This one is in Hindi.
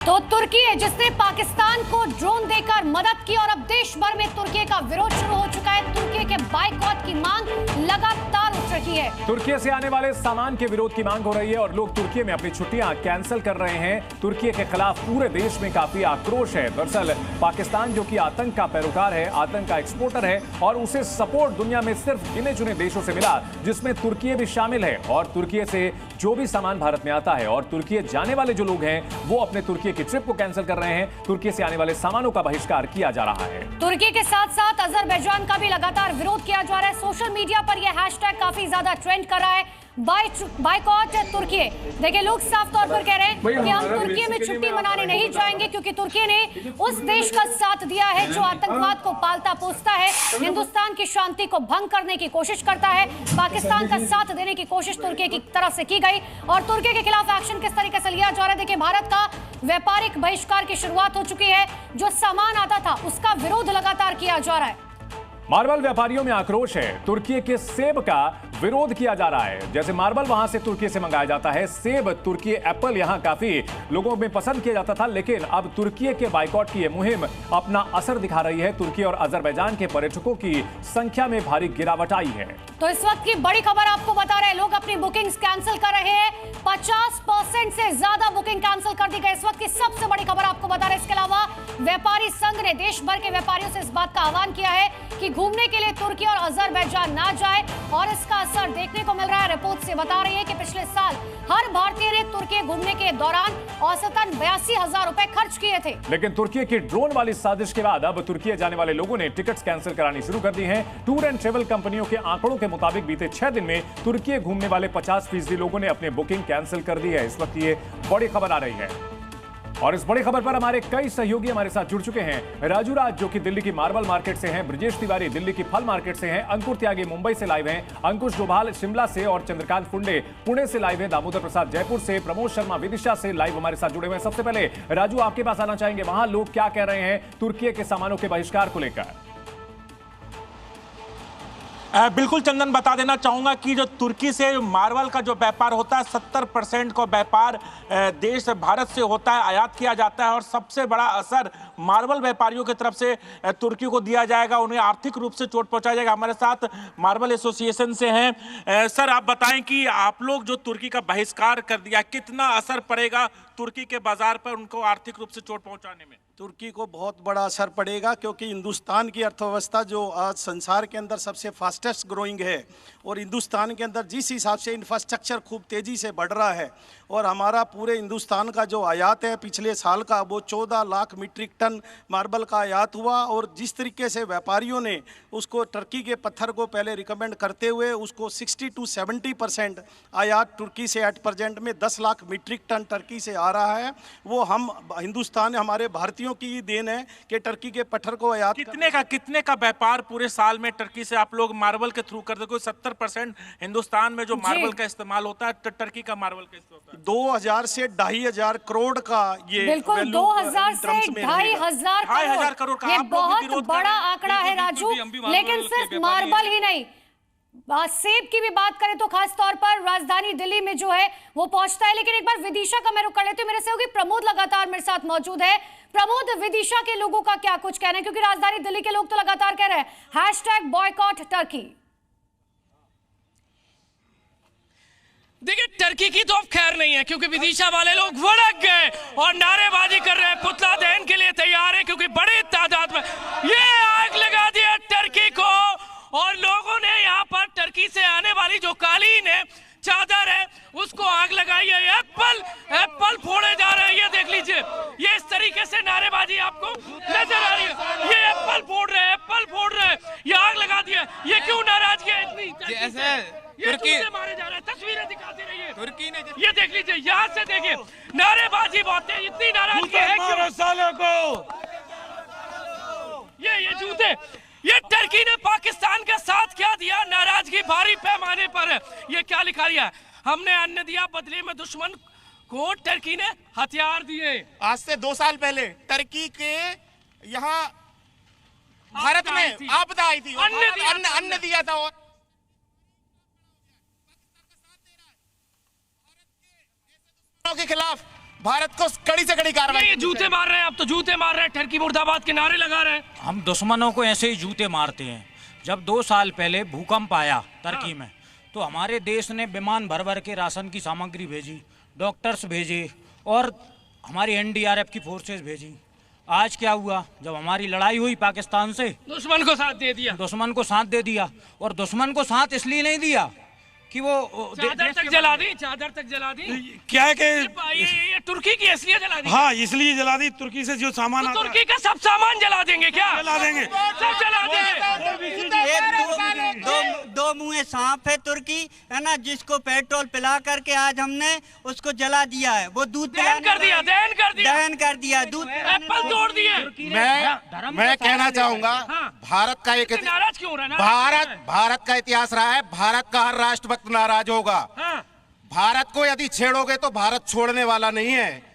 तो तुर्की है जिसने पाकिस्तान को ड्रोन देकर मदद की और अब देश भर में तुर्की का विरोध शुरू हो चुका है। तुर्की के बायकॉट की मांग लगातार उठ रही है। तुर्की से आने वाले सामान के विरोध की मांग हो रही है और लोग तुर्की में अपनी छुट्टियां कैंसिल कर रहे हैं। तुर्की के खिलाफ पूरे देश में काफी आक्रोश है। दरअसल पाकिस्तान जो कि आतंक का पैरोकार है, आतंक का एक्सपोर्टर है और उसे सपोर्ट दुनिया में सिर्फ गिने चुने देशों से मिला, जिसमें तुर्की भी शामिल है। और तुर्की से जो भी सामान भारत में आता है और तुर्की जाने वाले जो लोग हैं वो अपने तुर्की की ट्रिप को कैंसिल कर रहे हैं। तुर्की से आने वाले सामानों का बहिष्कार किया जा रहा है। तुर्की के साथ साथ अजरबैजान का भी लगातार विरोध किया जा रहा है। सोशल मीडिया पर यह हैशटैग काफी ज्यादा ट्रेंड कर रहा है, बायकॉट तुर्की। देखिए, लोग साफ तौर पर कह रहे हैं कि हम तुर्की में छुट्टी मनाने नहीं जाएंगे क्योंकि तुर्की ने उस देश का साथ दिया है जो आतंकवाद को पालता पोसता है, हिंदुस्तान की शांति को भंग करने की कोशिश करता है। पाकिस्तान का साथ देने की कोशिश तुर्की की तरफ से की गई और तुर्की के खिलाफ एक्शन किस तरीके से लिया जा रहा है। देखिए, भारत का व्यापारिक बहिष्कार की शुरुआत हो चुकी है। जो सामान आता था उसका विरोध लगातार किया जा रहा है। मार्बल व्यापारियों में आक्रोश है। तुर्की के सेब का विरोध किया जा रहा है। जैसे मार्बल वहां से तुर्की से मंगाया जाता है, सेब, तुर्की एप्पल यहां काफी लोगों में पसंद किया जाता था, लेकिन अब तुर्की के बायकॉट की यह मुहिम अपना असर दिखा रही है। तुर्की और अजरबैजान के पर्यटकों की संख्या में भारी गिरावट आई है। तो इस वक्त की बड़ी खबर आपको बता रहे हैं, लोग अपनी बुकिंग्स कैंसिल कर रहे हैं। 50% से ज्यादा बुकिंग कैंसिल कर दी गई। इस वक्त की सबसे बड़ी खबर आपको बता रहे हैं। इसके अलावा व्यापारी संघ ने देश भर के व्यापारियों से इस बात का आह्वान किया है कि घूमने के लिए तुर्की और अजरबैजान ना जाए और इसका असर देखने को मिल रहा है। रिपोर्ट से बता रही है कि पिछले साल हर भारतीय ने तुर्की घूमने के दौरान औसतन 82,000 रुपए खर्च किए थे। लेकिन तुर्की की ड्रोन वाली साजिश के बाद अब तुर्की जाने वाले लोगों ने टिकट्स कैंसिल करानी शुरू कर दी हैं। टूर एंड ट्रेवल कंपनियों के आंकड़ों के मुताबिक बीते 6 दिन में तुर्की घूमने वाले 50% लोगों ने अपनी बुकिंग कैंसिल कर दी है। इस वक्त ये बड़ी खबर आ रही है और इस बड़ी खबर पर हमारे कई सहयोगी हमारे साथ जुड़ चुके हैं। राजू राज जो कि दिल्ली की मार्बल मार्केट से हैं, ब्रजेश तिवारी दिल्ली की फल मार्केट से हैं, अंकुर त्यागी मुंबई से लाइव हैं, अंकुश डोभाल शिमला से और चंद्रकांत फुंडे पुणे से लाइव हैं, दामोदर प्रसाद जयपुर से, प्रमोद शर्मा विदिशा से लाइव हमारे साथ जुड़े हुए हैं। सबसे पहले राजू, आपके पास आना चाहेंगे, वहां लोग क्या कह रहे हैं तुर्की के सामानों के बहिष्कार को लेकर? बिल्कुल चंदन, बता देना चाहूंगा कि जो तुर्की से मार्बल का जो व्यापार होता है 70% का व्यापार देश भारत से होता है, आयात किया जाता है और सबसे बड़ा असर मार्बल व्यापारियों की तरफ से तुर्की को दिया जाएगा, उन्हें आर्थिक रूप से चोट पहुंचाया जाएगा। हमारे साथ मार्बल एसोसिएशन से हैं सर, आप बताएं कि आप लोग जो तुर्की का बहिष्कार कर दिया, कितना असर पड़ेगा तुर्की के बाजार पर उनको आर्थिक रूप से चोट पहुंचाने में? तुर्की को बहुत बड़ा असर पड़ेगा क्योंकि हिंदुस्तान की अर्थव्यवस्था जो आज संसार के अंदर सबसे फास्टेस्ट ग्रोइंग है और हिंदुस्तान के अंदर जिस हिसाब से इंफ्रास्ट्रक्चर खूब तेज़ी से बढ़ रहा है और हमारा पूरे हिंदुस्तान का जो आयात है पिछले साल का वो 14 लाख मीट्रिक टन मार्बल का आयात हुआ और जिस तरीके से व्यापारियों ने उसको टर्की के पत्थर को पहले रिकमेंड करते हुए उसको 60 to 70% आयात तुर्की से एट प्रेजेंट में 10 लाख मीट्रिक टन टर्की से आ रहा है। वो हम हिंदुस्तान हमारे भारतीयों की देन है कि टर्की के पत्थर को आयात कितने का व्यापार पूरे साल में टर्की से आप लोग मार्बल के थ्रू करते? कोई 70% हिंदुस्तान में जो मार्बल का इस्तेमाल होता है, टर्की का मार्बल का इस्तेमाल होता है। 2000 से 2,500 करोड़ का ये बिल्कुल 2000 से 2,500 करोड़ का ये बहुत बड़ा आंकड़ा है राजू। लेकिन सिर्फ मार्बल ही नहीं, सेब की भी बात करें तो खास तौर पर राजधानी दिल्ली में जो है वो पहुंचता है। लेकिन एक बार विदिशा का मैं रुख कर लेती हूं, मेरे सहयोगी प्रमोद लगातार मेरे साथ मौजूद है। प्रमोद, विदिशा के लोगों का क्या कुछ कहना है, क्योंकि राजधानी दिल्ली के लोग तो लगातार कह रहे हैं हैशटैग बॉयकॉट टर्की। देखिए, टर्की की तो अब खैर नहीं है क्योंकि विदिशा वाले लोग भड़क गए और नारेबाजी कर रहे हैं, पुतला दहन के लिए तैयार है क्योंकि बड़ी तादाद में ये आग लगा दिया टर्की को और लोगों ने यहाँ पर टर्की से आने वाली जो कालीन है, चादर है, उसको आग लगाई है। एप्पल फोड़े जा रहे हैं, ये देख लीजिए, ये इस तरीके से नारेबाजी आपको नजर आ रही है। ये एप्पल फोड़ रहे हैं, ये आग लगा दिया। ये क्यों नाराजगी है इतनी? ये तुर्की मारे जा रहे हैं, तस्वीरें दिखाती रही है तुर्की ने। ये देख लीजिए, यहाँ से देखिए, नारेबाजी बहुत है, इतनी नाराजगी है ये जूते, ये टर्की ने पाकिस्तान के साथ क्या दिया, नाराजगी भारी पैमाने पर है। ये क्या लिखा दिया है, हमने अन्न दिया बदले में दुश्मन को टर्की ने हथियार दिए। आज से 2 साल पहले टर्की के यहाँ भारत में आपदा आई थी, अन्न दिया था और के खिलाफ भारत को कड़ी से कड़ी कार्रवाई। ये जूते मार रहे हैं, अब तो जूते मार रहे हैं, टर्की मुर्दाबाद के नारे लगा रहे हैं। हम दुश्मनों को ऐसे ही जूते मारते हैं। जब 2 साल पहले भूकंप आया टर्की में, तो हमारे देश ने विमान भर भर के राशन की सामग्री भेजी, डॉक्टर्स भेजे और हमारी NDRF की फोर्सेस भेजी। आज क्या हुआ, जब हमारी लड़ाई हुई पाकिस्तान से, दुश्मन को साथ दे दिया। दुश्मन को साथ दे दिया। और दुश्मन को साथ इसलिए नहीं दिया कि वो चादर तक जला दी, चादर तक जला दी। क्या है कि ये तुर्की की इसलिए जला दी। हाँ, इसलिए जला दी। तुर्की से जो सामान आता है, तुर्की का सब सामान जला देंगे क्या? जला देंगे, सब जला देंगे। दो मुँहे सांप है तुर्की, है ना, जिसको पेट्रोल पिला करके आज हमने उसको जला दिया है। वो दूध दहन कर दिया, दहन कर दिया, दहन कर दिया, दूध एप्पल तोड़ दिए। मैं कहना चाहूंगा, भारत का एक नाराज क्यों हो रहा है? भारत का इतिहास रहा है, भारत का हर राष्ट्रभक्त नाराज होगा। हाँ। भारत को यदि छेड़ोगे तो भारत छोड़ने वाला नहीं है।